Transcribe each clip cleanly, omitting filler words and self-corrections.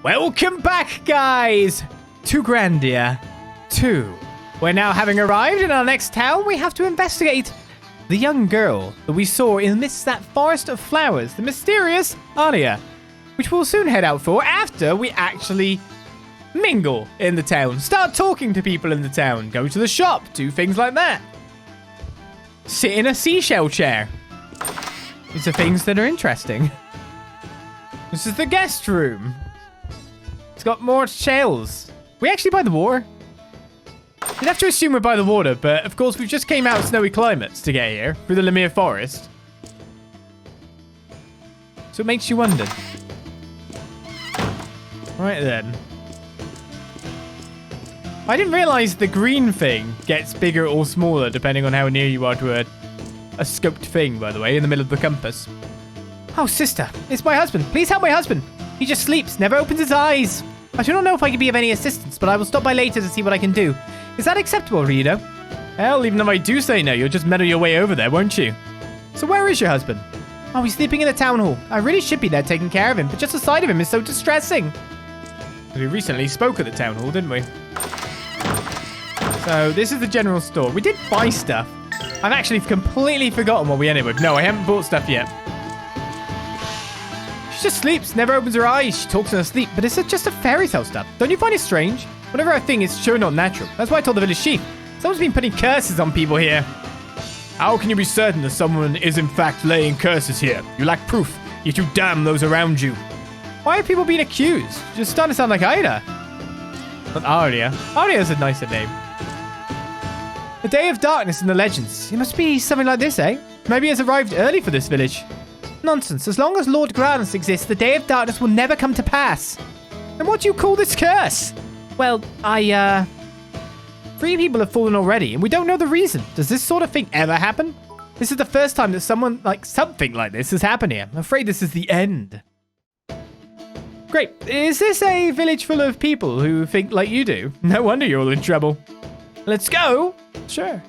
Welcome back, guys, to Grandia 2. We're now having arrived in our next town. We have to investigate the young girl that we saw in the midst of that forest of flowers, the mysterious Aira, which we'll soon head out for after we actually mingle in the town, start talking to people in the town, go to the shop, do things like that. Sit in a seashell chair. These are things that are interesting. This is the guest room. It's got more shells. We actually by the water? You'd have to assume we're by the water, but of course we've just came out of snowy climates to get here through the Lemire Forest. So it makes you wonder. Right then. I didn't realize the green thing gets bigger or smaller depending on how near you are to a scoped thing, by the way, in the middle of the compass. Oh, sister, it's my husband. Please help my husband. He just sleeps, never opens his eyes. I do not know if I can be of any assistance, but I will stop by later to see what I can do. Is that acceptable, Ryudo? Hell, even if I do say no, you'll just meddle your way over there, won't you? So where is your husband? Oh, he's sleeping in the town hall. I really should be there taking care of him, but just the sight of him is so distressing. We recently spoke at the town hall, didn't we? So this is the general store. We did buy stuff. I've actually completely forgotten what we ended with. No, I haven't bought stuff yet. She just sleeps, never opens her eyes. She talks in her sleep, but it's just a fairy tale stuff. Don't you find it strange? Whatever I think is sure not natural. That's why I told the village chief. Someone's been putting curses on people here. How can you be certain that someone is in fact laying curses here? You lack proof, yet you damn those around you. Why are people being accused? You're starting to sound like Aira. Not Aria. Aria is a nicer name. The Day of Darkness in the legends. It must be something like this, eh? Maybe it's arrived early for this village. Nonsense. As long as Lord Granus exists, the Day of Darkness will never come to pass. And what do you call this curse? Well, 3 people have fallen already, and we don't know the reason. Does this sort of thing ever happen? This is the first time that something like this has happened here. I'm afraid this is the end. Great. Is this a village full of people who think like you do? No wonder you're all in trouble. Let's go. Sure.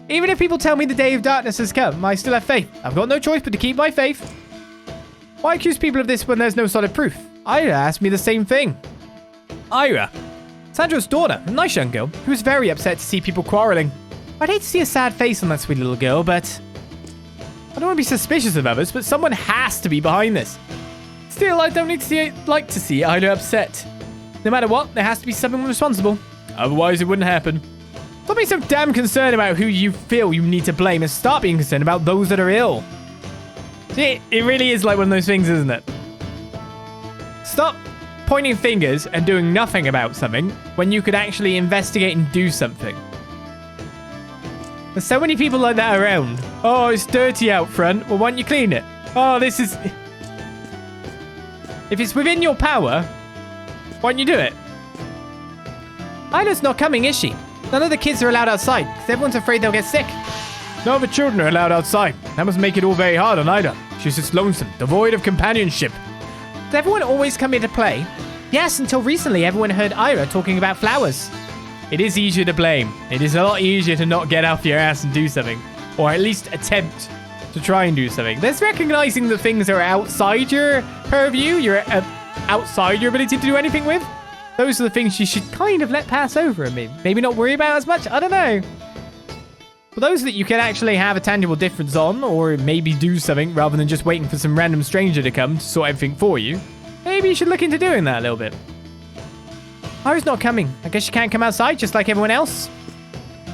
Even if people tell me the Day of Darkness has come, I still have faith. I've got no choice but to keep my faith. Why accuse people of this when there's no solid proof? Aira asked me the same thing. Aira. Sandro's daughter, a nice young girl, who was very upset to see people quarreling. I'd hate to see a sad face on that sweet little girl, but I don't want to be suspicious of others, but someone has to be behind this. Still, I don't need to like to see Aira upset. No matter what, there has to be someone responsible. Otherwise, it wouldn't happen. Stop being so damn concerned about who you feel you need to blame and start being concerned about those that are ill. See, it really is like one of those things, isn't it? Stop pointing fingers and doing nothing about something when you could actually investigate and do something. There's so many people like that around. Oh, it's dirty out front. Well, why don't you clean it? Oh, this is... If it's within your power, why don't you do it? Ida's not coming, is she? None of the kids are allowed outside, because everyone's afraid they'll get sick. None of the children are allowed outside. That must make it all very hard on Ida. She's just lonesome, devoid of companionship. Does everyone always come here to play? Yes, until recently everyone heard Aira talking about flowers. It is easier to blame. It is a lot easier to not get off your ass and do something. Or at least attempt to try and do something. There's recognizing the things that are outside your purview, outside your ability to do anything with. Those are the things you should kind of let pass over and maybe not worry about as much. I don't know. For those that you can actually have a tangible difference on, or maybe do something rather than just waiting for some random stranger to come to sort everything for you, maybe you should look into doing that a little bit. Aira's not coming. I guess she can't come outside just like everyone else.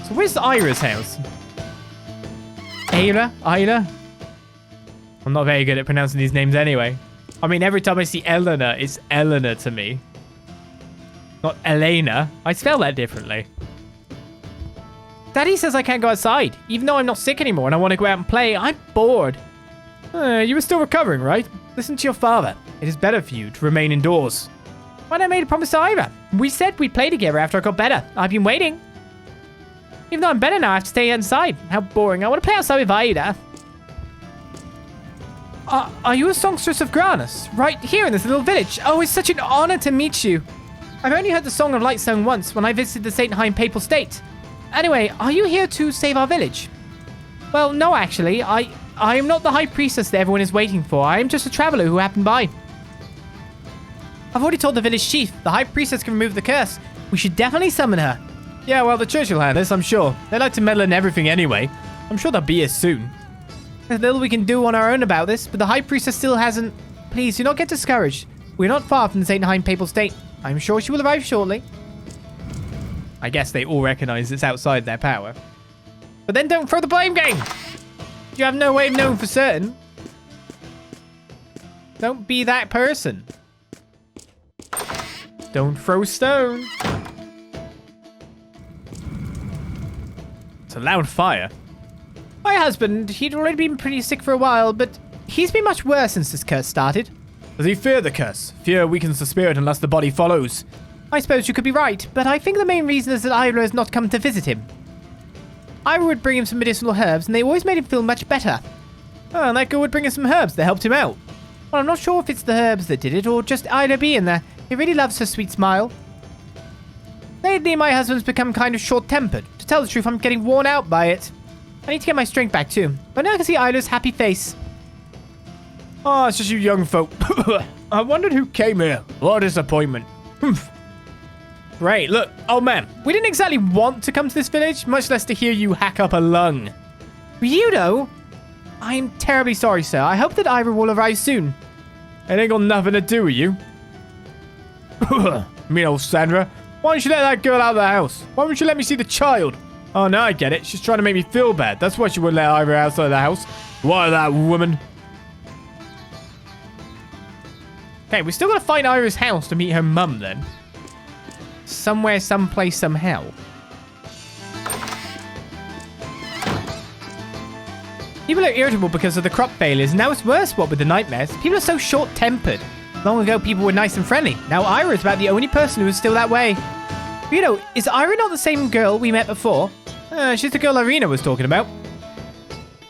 So where's Aira's house? Aira? I'm not very good at pronouncing these names anyway. I mean, every time I see Eleanor, it's Eleanor to me. Not Elena. I spell that differently. Daddy says I can't go outside, even though I'm not sick anymore and I want to go out and play. I'm bored. You were still recovering, right? Listen to your father. It is better for you to remain indoors. When I made a promise to Aira, we said we'd play together after I got better. I've been waiting. Even though I'm better now, I have to stay inside. How boring. I want to play outside with Aira. Are you a songstress of Granus? Right here in this little village. Oh, it's such an honor to meet you. I've only heard the Song of Light sung once when I visited the Saintheim Papal State. Anyway, are you here to save our village? Well, no, actually. I am not the high priestess that everyone is waiting for. I am just a traveler who happened by. I've already told the village chief. The high priestess can remove the curse. We should definitely summon her. Yeah, well, the church will handle this, I'm sure. They like to meddle in everything anyway. I'm sure they'll be here soon. There's little we can do on our own about this, but the high priestess still hasn't... Please, do not get discouraged. We're not far from the Saintheim Papal State. I'm sure she will arrive shortly. I guess they all recognize it's outside their power. But then don't throw the blame game! You have no way of knowing for certain. Don't be that person. Don't throw stone. It's a loud fire. My husband, he'd already been pretty sick for a while, but he's been much worse since this curse started. Does he fear the curse? Fear weakens the spirit unless the body follows. I suppose you could be right, but I think the main reason is that Aira has not come to visit him. Aira would bring him some medicinal herbs, and they always made him feel much better. Oh, and that girl would bring him some herbs that helped him out. Well, I'm not sure if it's the herbs that did it, or just Aira being there. He really loves her sweet smile. Lately, my husband's become kind of short-tempered. To tell the truth, I'm getting worn out by it. I need to get my strength back, too. But now I can see Aira's happy face. Oh, it's just you young folk. I wondered who came here. What a disappointment. Great, look. Oh, man. We didn't exactly want to come to this village, much less to hear you hack up a lung. Ryudo? I am terribly sorry, sir. I hope that Aira will arrive soon. It ain't got nothing to do with you. Me old Sandra. Why don't you let that girl out of the house? Why won't you let me see the child? Oh, no, I get it. She's trying to make me feel bad. That's why she wouldn't let Aira outside of the house. Why that woman? Okay, we still got to find Aira's house to meet her mum, then. Somewhere, someplace, somehow. People are irritable because of the crop failures. Now it's worse, what with the nightmares. People are so short-tempered. Long ago, people were nice and friendly. Now Aira is about the only person who is still that way. You know, is Aira not the same girl we met before? She's the girl Irina was talking about.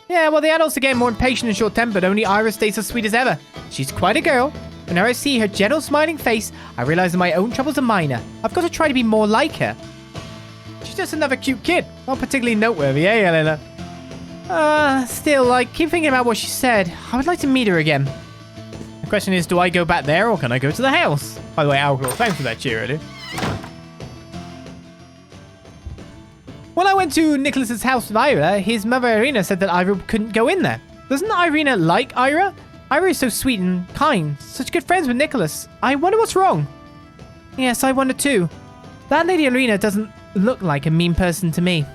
Yeah, well, the adults are getting more impatient and short-tempered. Only Aira stays as sweet as ever. She's quite a girl. Whenever I see her gentle, smiling face, I realize that my own troubles are minor. I've got to try to be more like her. She's just another cute kid. Not particularly noteworthy, eh, Elena? Still, I keep thinking about what she said. I would like to meet her again. The question is, do I go back there or can I go to the house? By the way, Alcohol, thanks for that cheer, dude. When I went to Nicholas's house with Aira, his mother Irina said that Aira couldn't go in there. Doesn't Irina like Aira? Aira is so sweet and kind, such good friends with Nicholas. I wonder what's wrong. Yes, I wonder too. That lady Irina doesn't look like a mean person to me.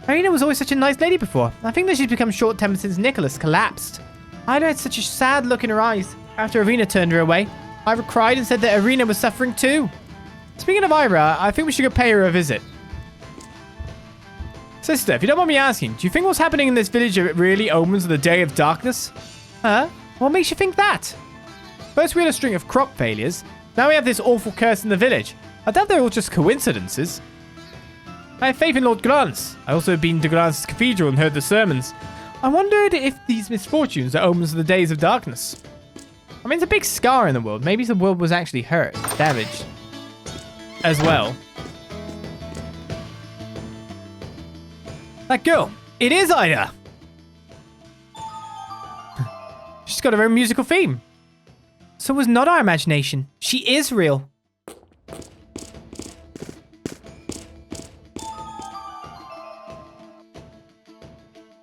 Irina was always such a nice lady before. I think that she's become short-tempered since Nicholas collapsed. Aira had such a sad look in her eyes. After Irina turned her away, Aira cried and said that Irina was suffering too. Speaking of Aira, I think we should go pay her a visit. Sister, if you don't mind me asking, do you think what's happening in this village really omens of the day of darkness? Huh? What makes you think that? First we had a string of crop failures. Now we have this awful curse in the village. I doubt they're all just coincidences. I have faith in Lord Grants. I also have been to Grants' cathedral and heard the sermons. I wondered if these misfortunes are omens of the days of darkness. I mean, it's a big scar in the world. Maybe the world was actually hurt, damaged, as well. That girl, it is Aira. She's got her own musical theme. So it was not our imagination. She is real.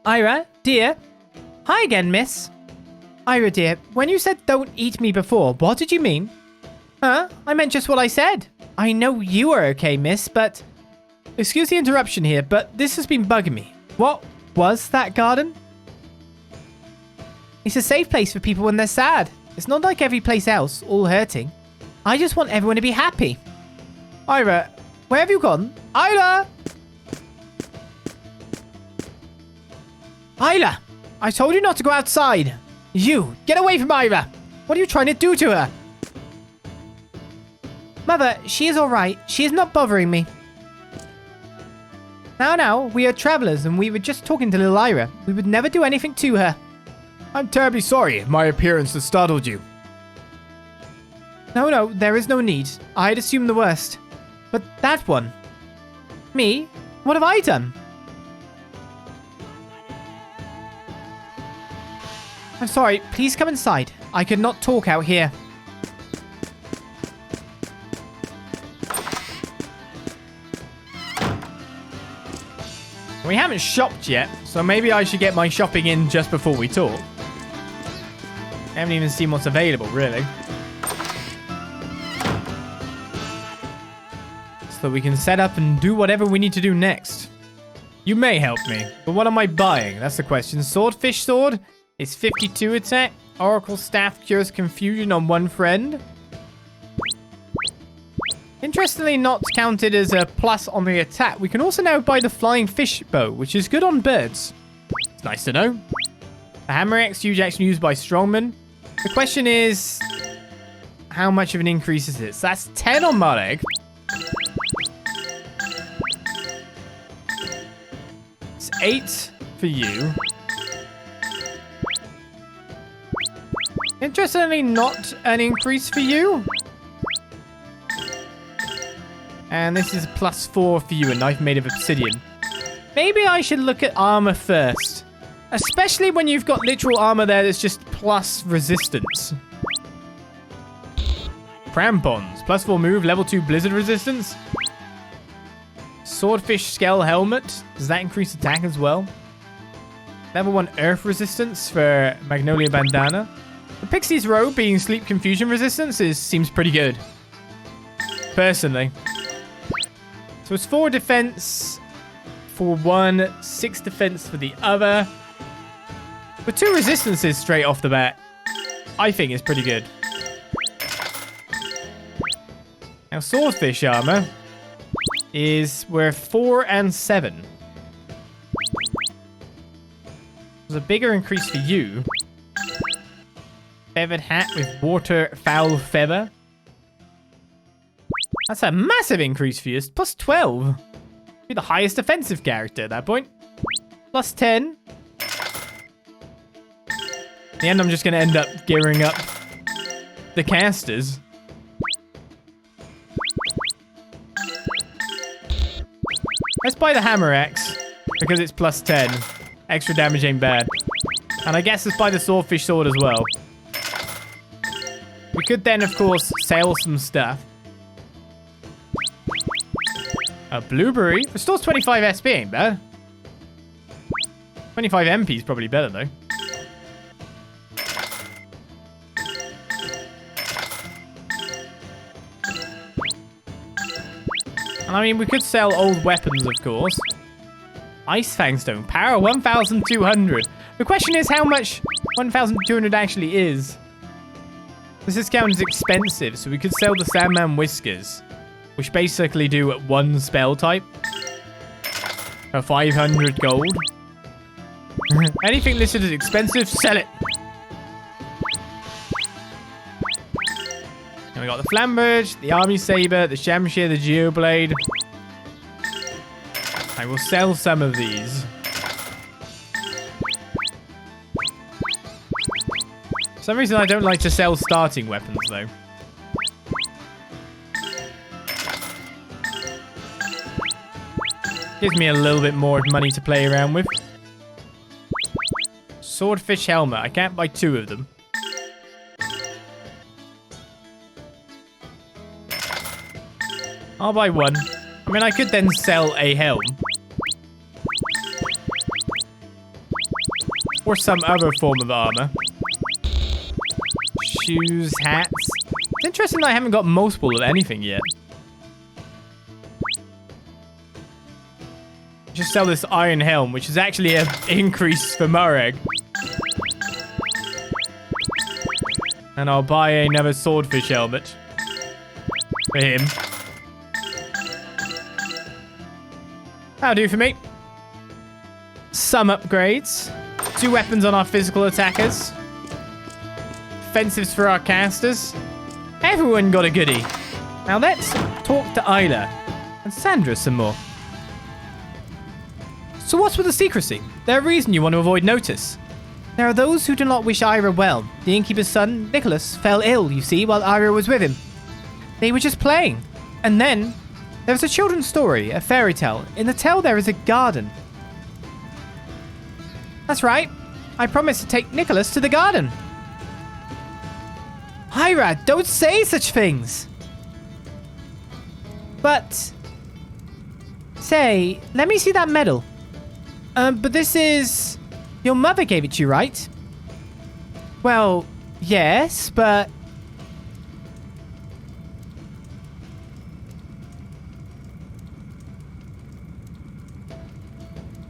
Aira, dear. Hi again, miss. Aira, dear, when you said don't eat me before, what did you mean? Huh? I meant just what I said. I know you are okay, miss, but... Excuse the interruption here, but this has been bugging me. What was that garden? It's a safe place for people when they're sad. It's not like every place else, all hurting. I just want everyone to be happy. Aira, where have you gone? Aira! Aira! I told you not to go outside. You, get away from Aira. What are you trying to do to her? Mother, she is alright. She is not bothering me. Now, we are travelers and we were just talking to little Aira. We would never do anything to her. I'm terribly sorry if my appearance has startled you. No, there is no need. I had assumed the worst. But that one... Me? What have I done? I'm sorry, please come inside. I could not talk out here. We haven't shopped yet, so maybe I should get my shopping in just before we talk. I haven't even seen what's available, really. So we can set up and do whatever we need to do next. You may help me, but what am I buying? That's the question. Swordfish sword is 52 attack. Oracle staff cures confusion on one friend. Interestingly, not counted as a plus on the attack. We can also now buy the flying fish bow, which is good on birds. It's nice to know. The hammer axe, huge action used by strongmen. The question is, how much of an increase is this? So that's 10 on Marek. It's 8 for you. Interestingly, not an increase for you. And this is +4 for you, a knife made of obsidian. Maybe I should look at armor first. Especially when you've got literal armor there that's just plus resistance. Crampons, +4 move, level 2 blizzard resistance. Swordfish scale helmet. Does that increase attack as well? Level 1 earth resistance for Magnolia bandana. The Pixie's robe being sleep confusion resistance seems pretty good. Personally. So it's 4 defense for one, 6 defense for the other. With 2 resistances straight off the bat, I think it's pretty good. Now, swordfish armor is worth 4 and 7. There's a bigger increase for you. Feathered hat with water fowl feather. That's a massive increase for you. It's +12. You're the highest defensive character at that point. +10. In the end, I'm just going to end up gearing up the casters. Let's buy the hammer axe because it's +10. Extra damage ain't bad. And I guess let's buy the swordfish sword as well. We could then, of course, sell some stuff. A blueberry. Restores 25 SP, ain't bad. 25 MP is probably better, though. And I mean, we could sell old weapons, of course. Ice Fangstone. Power 1,200. The question is how much 1,200 actually is. This discount is expensive, so we could sell the Sandman Whiskers, which basically do 1 spell type. For 500 gold. Anything listed as expensive, sell it. And we got the Flamberge, the Army Saber, the Shamshir, the Geoblade. I will sell some of these. For some reason, I don't like to sell starting weapons, though. Gives me a little bit more money to play around with. Swordfish helmet. I can't buy 2 of them. I'll buy 1. I mean, I could then sell a helm. Or some other form of armor. Shoes, hats. It's interesting that I haven't got multiple of anything yet. Just sell this iron helm, which is actually an increase for Marek. And I'll buy another swordfish helmet. For him. That'll do for me. Some upgrades. 2 weapons on our physical attackers. Offensives for our casters. Everyone got a goodie. Now let's talk to Aira and Sandra some more. So what's with the secrecy? There's a reason you want to avoid notice. There are those who do not wish Aira well. The innkeeper's son, Nicholas, fell ill, you see, while Aira was with him. They were just playing. And then, there was a children's story, a fairy tale. In the tale, there is a garden. That's right. I promised to take Nicholas to the garden. Aira, don't say such things. But... Say, let me see that medal. But this is... Your mother gave it to you, right? Well, yes, but...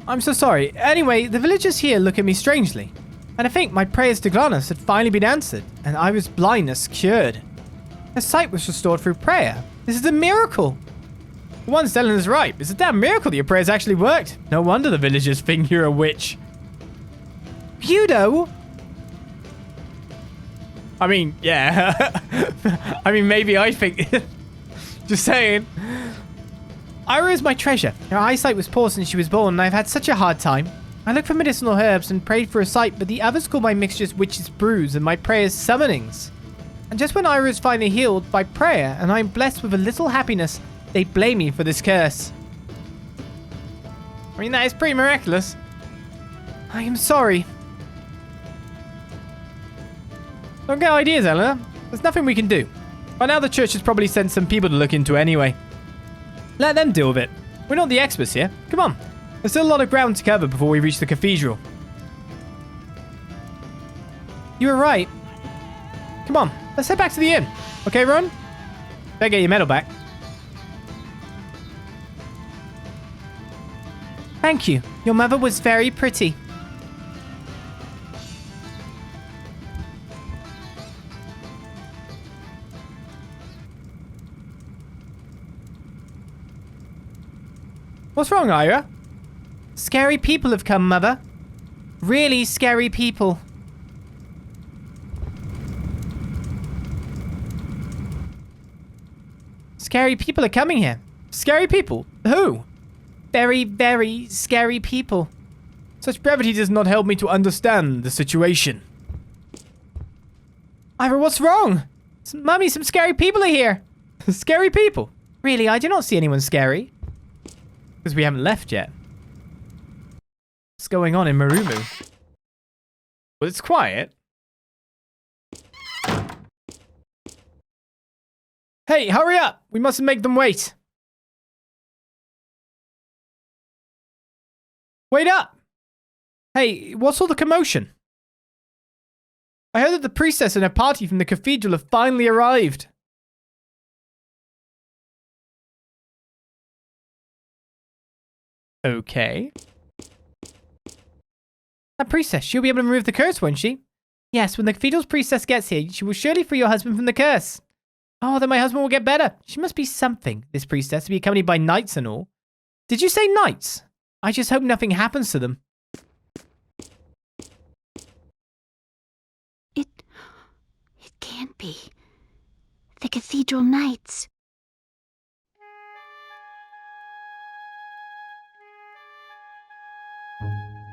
I'm so sorry. Anyway, the villagers here look at me strangely. And I think my prayers to Glanis had finally been answered, and I was blindness cured. Her sight was restored through prayer. This is a miracle. For once, Selene is right. It's a damn miracle that your prayers actually worked. No wonder the villagers think you're a witch. Ryudo? I mean, yeah. I mean, maybe I think... Just saying. Aira is my treasure. Her eyesight was poor since she was born, and I've had such a hard time. I looked for medicinal herbs and prayed for a sight, but the others call my mixtures witch's brews and my prayers summonings. And just when Aira is finally healed by prayer, and I am blessed with a little happiness, they blame me for this curse. I mean, that is pretty miraculous. I am sorry. Don't get ideas, Eleanor. There's nothing we can do. By now the church has probably sent some people to look into anyway. Let them deal with it. We're not the experts here. Come on. There's still a lot of ground to cover before we reach the cathedral. You were right. Come on, let's head back to the inn. Okay, Ron? Better get your medal back. Thank you. Your mother was very pretty. What's wrong, Aira? Scary people have come, Mother. Really scary people. Scary people are coming here. Scary people? Who? Very, very scary people. Such brevity does not help me to understand the situation. Aira, what's wrong? Mummy, some scary people are here. Scary people? Really, I do not see anyone scary. Because we haven't left yet. What's going on in Mirimu? Well, it's quiet. Hey, hurry up! We mustn't make them wait. Wait up! Hey, what's all the commotion? I heard that the priestess and her party from the cathedral have finally arrived. Okay. That priestess, she'll be able to remove the curse, won't she? Yes, when the cathedral's priestess gets here, she will surely free your husband from the curse. Oh, then my husband will get better. She must be something, this priestess, to be accompanied by knights and all. Did you say knights? I just hope nothing happens to them. It can't be. The Cathedral Knights.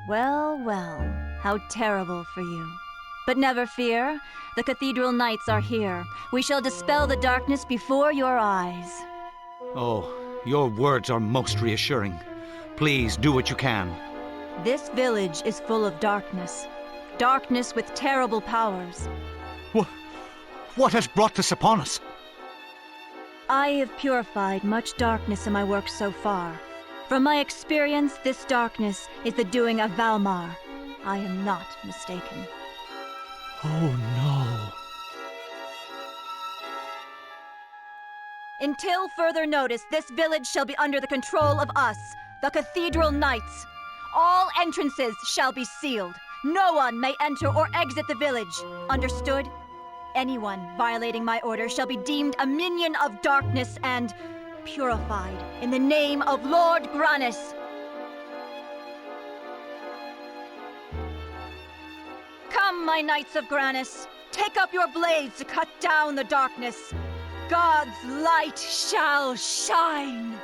Well, well, how terrible for you. But never fear, the Cathedral Knights are here. We shall dispel the darkness before your eyes. Oh, your words are most reassuring. Please do what you can. This village is full of darkness. Darkness with terrible powers. What has brought this upon us? I have purified much darkness in my work so far. From my experience, this darkness is the doing of Valmar. I am not mistaken. Oh no. Until further notice, this village shall be under the control of us, the Cathedral Knights. All entrances shall be sealed. No one may enter or exit the village. Understood? Anyone violating my order shall be deemed a minion of darkness and purified in the name of Lord Granis. Come, my Knights of Granis, take up your blades to cut down the darkness. God's light shall shine.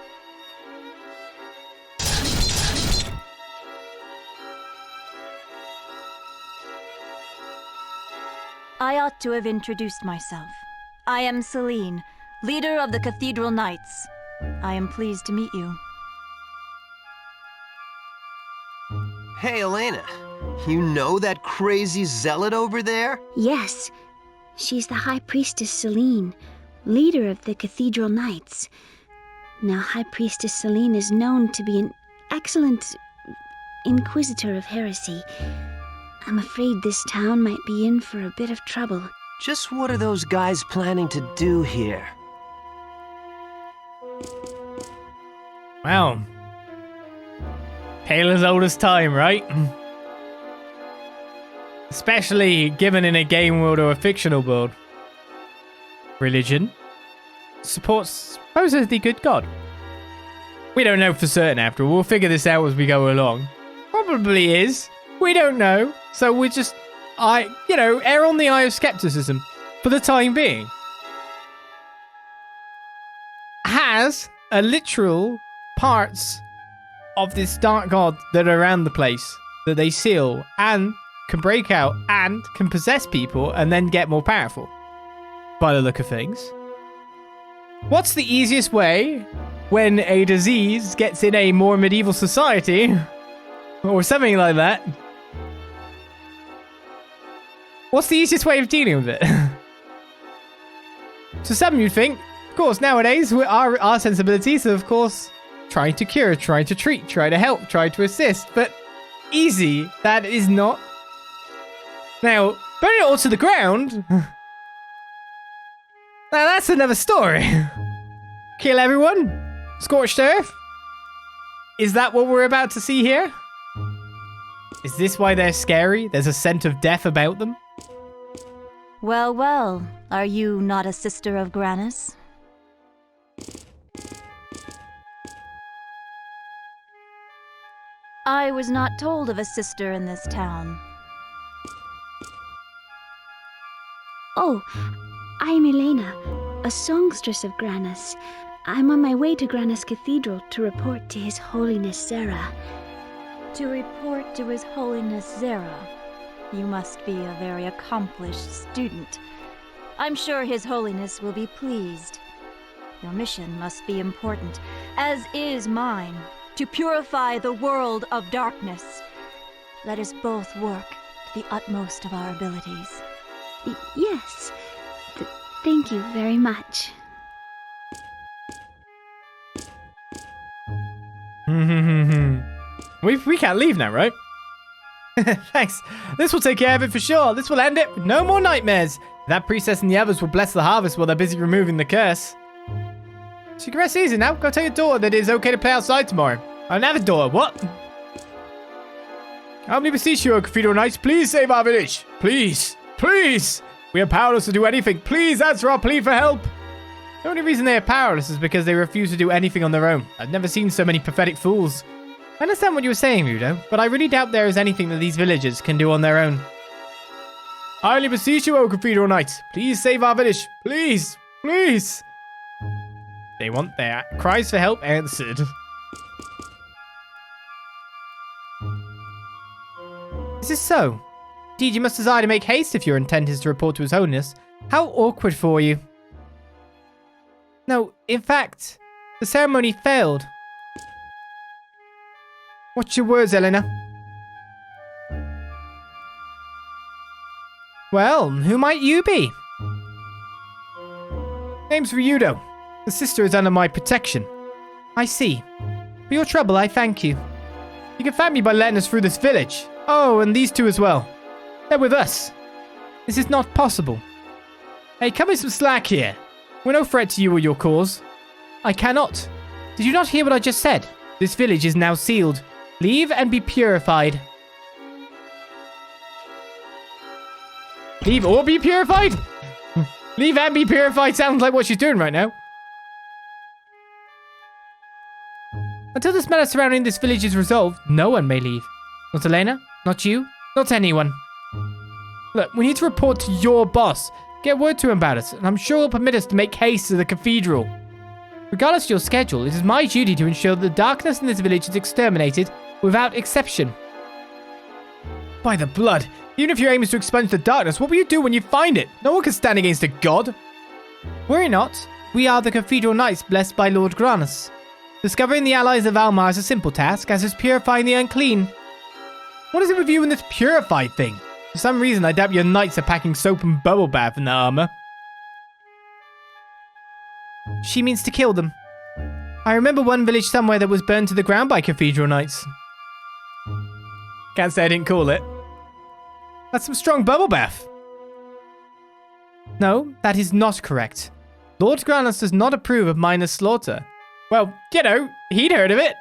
I ought to have introduced myself. I am Selene, leader of the Cathedral Knights. I am pleased to meet you. Hey, Elena. You know that crazy zealot over there? Yes, she's the High Priestess Selene, leader of the Cathedral Knights. Now, High Priestess Selene is known to be an excellent Inquisitor of Heresy. I'm afraid this town might be in for a bit of trouble. Just what are those guys planning to do here? Wow. Tale as old as time, right? Especially given in a game world or a fictional world. Religion supports supposedly good god. We don't know for certain after all. We'll figure this out as we go along. Probably is. We don't know. So we're just, err on the eye of skepticism for the time being. Has a literal parts of this dark god that are around the place that they seal and can break out and can possess people and then get more powerful by the look of things. What's the easiest way when a disease gets in a more medieval society or something like that? What's the easiest way of dealing with it? So some you'd think, of course, nowadays our sensibilities are, of course, trying to cure, trying to treat, try to help, try to assist, but easy, that is not. Now, burn it all to the ground. Now that's another story. Kill everyone? Scorched earth? Is that what we're about to see here? Is this why they're scary? There's a scent of death about them? Well, well, are you not a sister of Granus? I was not told of a sister in this town. Oh, I'm Elena, a songstress of Granus. I'm on my way to Granus Cathedral to report to His Holiness Zera. To report to His Holiness Zera, you must be a very accomplished student. I'm sure His Holiness will be pleased. Your mission must be important, as is mine, to purify the world of darkness. Let us both work to the utmost of our abilities. Yes. Thank you very much. We can't leave now, right? Thanks. This will take care of it for sure. This will end it. No more nightmares. That priestess and the others will bless the harvest while they're busy removing the curse. So you can rest easy now. Go tell your daughter that it is okay to play outside tomorrow. I don't have a daughter. What? I humbly beseech you, O Cathedral Knights, please save our village. Please. Please. We are powerless to do anything. Please answer our plea for help. The only reason they are powerless is because they refuse to do anything on their own. I've never seen so many pathetic fools. I understand what you were saying, Ryudo, but I really doubt there is anything that these villagers can do on their own. I only beseech you, O Cathedral Knights, please save our village. Please. Please. They want their cries for help answered. Is this so? Indeed, you must desire to make haste if your intent is to report to His Holiness. How awkward for you. No, in fact, the ceremony failed. What's your words, Elena? Well, who might you be? Name's Ryudo. The sister is under my protection. I see. For your trouble, I thank you. You can thank me by letting us through this village. Oh, and these two as well. They're with us. This is not possible. Hey, cut me some slack here. We're no threat to you or your cause. I cannot. Did you not hear what I just said? This village is now sealed. Leave and be purified. Leave or be purified? Leave and be purified sounds like what she's doing right now. Until this matter surrounding this village is resolved, no one may leave. Not Elena, not you, not anyone. Look, we need to report to your boss. Get word to him about us, and I'm sure he'll permit us to make haste to the cathedral. Regardless of your schedule, it is my duty to ensure that the darkness in this village is exterminated without exception. By the blood, even if your aim is to expunge the darkness, what will you do when you find it? No one can stand against a god. Worry not, we are the Cathedral Knights blessed by Lord Granus. Discovering the allies of Almar is a simple task, as is purifying the unclean. What is it with you and this purified thing? For some reason, I doubt your knights are packing soap and bubble bath in their armor. She means to kill them. I remember one village somewhere that was burned to the ground by Cathedral Knights. Can't say I didn't call it. That's some strong bubble bath. No, that is not correct. Lord Granus does not approve of minor slaughter. Well, you know, he'd heard of it.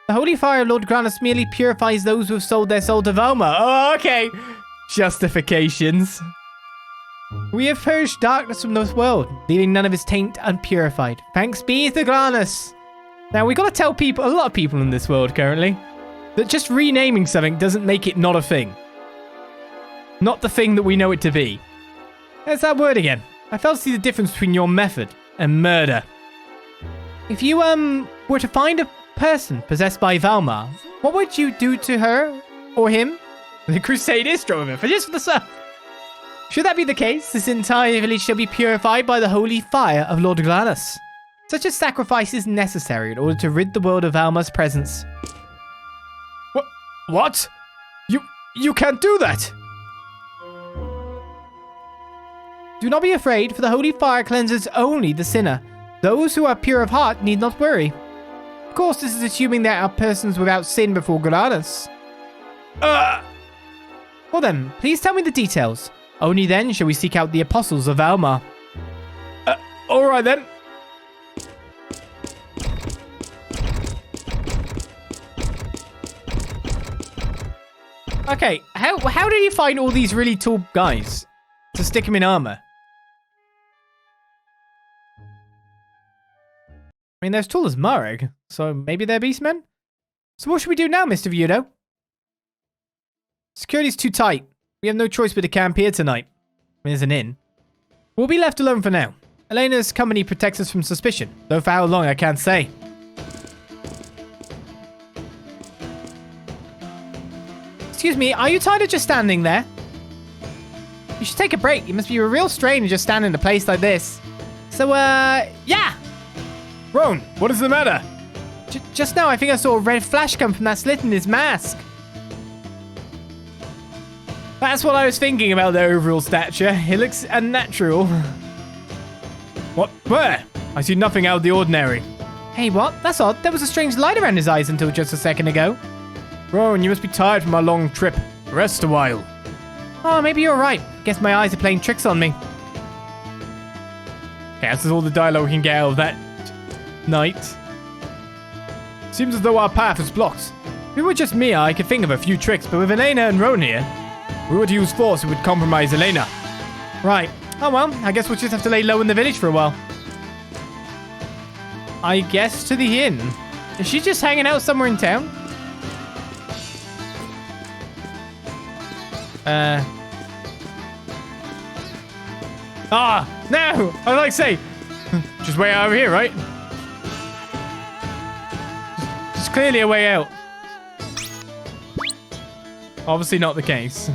The holy fire of Lord Granus merely purifies those who have sold their soul to Valma. Oh, okay. Justifications. We have purged darkness from this world, leaving none of its taint unpurified. Thanks be to Granus. Now, we got to tell people, a lot of people in this world currently, that just renaming something doesn't make it not a thing. Not the thing that we know it to be. There's that word again. I fail to see the difference between your method and murder. If you, were to find a person possessed by Valma, what would you do to her or him? The crusade is stronger for just for the sun. Should that be the case, this entire village shall be purified by the holy fire of Lord Granus. Such a sacrifice is necessary in order to rid the world of Valma's presence. What? You can't do that! Do not be afraid, for the holy fire cleanses only the sinner. Those who are pure of heart need not worry. Of course, this is assuming there are persons without sin before Granus. Well then, please tell me the details. Only then shall we seek out the apostles of Valma. Alright then. Okay, how did he find all these really tall guys to stick him in armor? I mean, they're as tall as Marek, so maybe they're beastmen? So what should we do now, Mr. Ryudo? Security's too tight. We have no choice but to camp here tonight. I mean, there's an inn. We'll be left alone for now. Elena's company protects us from suspicion, though for how long I can't say. Excuse me, are you tired of just standing there? You should take a break. It must be a real strain to just stand in a place like this. So, yeah! Roan, what is the matter? Just now, I think I saw a red flash come from that slit in his mask. That's what I was thinking about their overall stature. It looks unnatural. What? Where? I see nothing out of the ordinary. Hey, what? That's odd. There was a strange light around his eyes until just a second ago. Roan, you must be tired from our long trip. Rest a while. Oh, maybe you're right. Guess my eyes are playing tricks on me. Okay, this is all the dialogue we can get out of that night. Seems as though our path is blocked. If it were just me, I could think of a few tricks, but with Elena and Roan here, if we were to use force, it would compromise Elena. Right. Oh well, I guess we'll just have to lay low in the village for a while. I guess to the inn. Is she just hanging out somewhere in town? No! I was like to say, just way out over here, right? There's clearly a way out. Obviously not the case.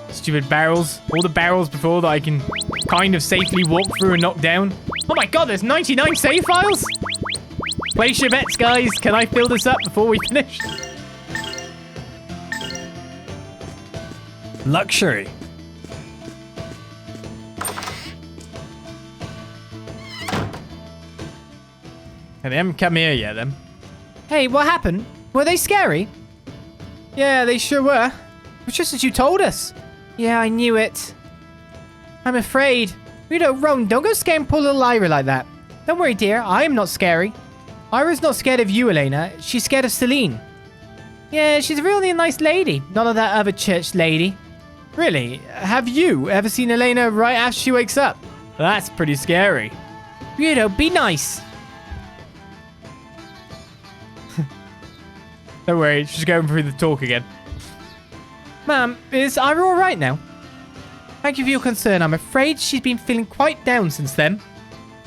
Stupid barrels. All the barrels before that I can kind of safely walk through and knock down. Oh my god, there's 99 save files? Place your bets, guys. Can I fill this up before we finish? Luxury. They haven't come here yet, then. Hey, what happened? Were they scary? Yeah, they sure were. It was just as you told us. Yeah, I knew it. I'm afraid. Ryudo, Roan, don't go scaring poor little Aira like that. Don't worry, dear. I am not scary. Aira's not scared of you, Elena. She's scared of Selene. Yeah, she's really a nice lady. None of that other church lady. Really? Have you ever seen Elena right after she wakes up? That's pretty scary. Ryudo, be nice. Don't worry, she's going through the talk again. Ma'am, is Aira all right now? Thank you for your concern. I'm afraid she's been feeling quite down since then.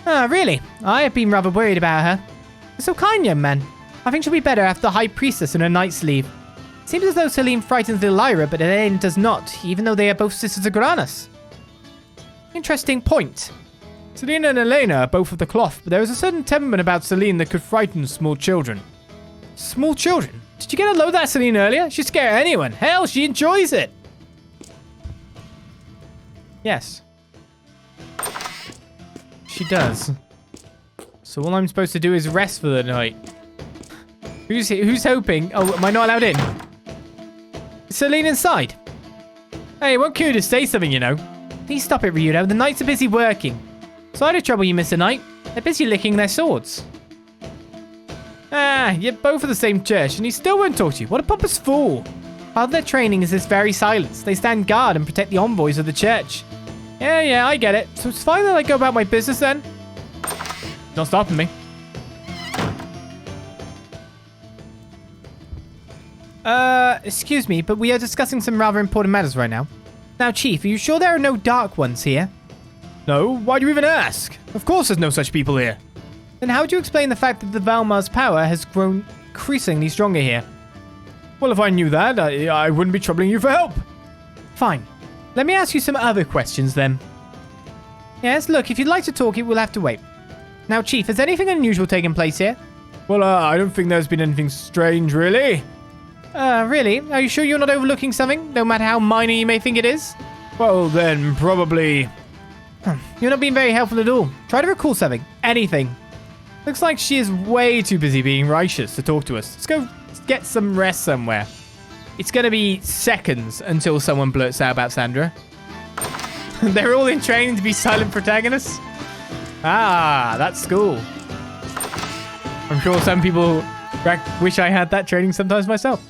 Ah, really? I have been rather worried about her. You're so kind, young man. I think she'll be better after the High Priestess and her knight's leave. Seems as though Selene frightens little Aira, but Elena does not, even though they are both sisters of Granus. Interesting point. Selene and Elena are both of the cloth, but there is a certain temperament about Selene that could frighten small children. Small children? Did you get a load of that Selene earlier? She'd scare anyone. Hell, she enjoys it. Yes. She does. So all I'm supposed to do is rest for the night. Who's hoping? Oh, am I not allowed in? Is Selene inside? Hey, it won't kill you to say something, you know. Please stop it, Ryudo. The knights are busy working. Sorry to trouble you, Mr. Knight. They're busy licking their swords. Ah, you're both of the same church, and he still won't talk to you. What a pompous fool. Part of their training is this very silence. They stand guard and protect the envoys of the church. Yeah, I get it. So it's fine that I go about my business then. Not stopping me. Excuse me, but we are discussing some rather important matters right now. Now, Chief, are you sure there are no dark ones here? No, why do you even ask? Of course there's no such people here. Then how would you explain the fact that the Valmar's power has grown increasingly stronger here? Well, if I knew that, I wouldn't be troubling you for help. Fine. Let me ask you some other questions then. Yes, look, if you'd like to talk, it will have to wait. Now, Chief, has anything unusual taken place here? Well, I don't think there's been anything strange, really. Really? Are you sure you're not overlooking something, no matter how minor you may think it is? Well, then, probably... You're not being very helpful at all. Try to recall something. Anything. Looks like she is way too busy being righteous to talk to us. Let's go get some rest somewhere. It's going to be seconds until someone blurts out about Sandra. They're all in training to be silent protagonists? Ah, that's cool. I'm sure some people wish I had that training sometimes myself.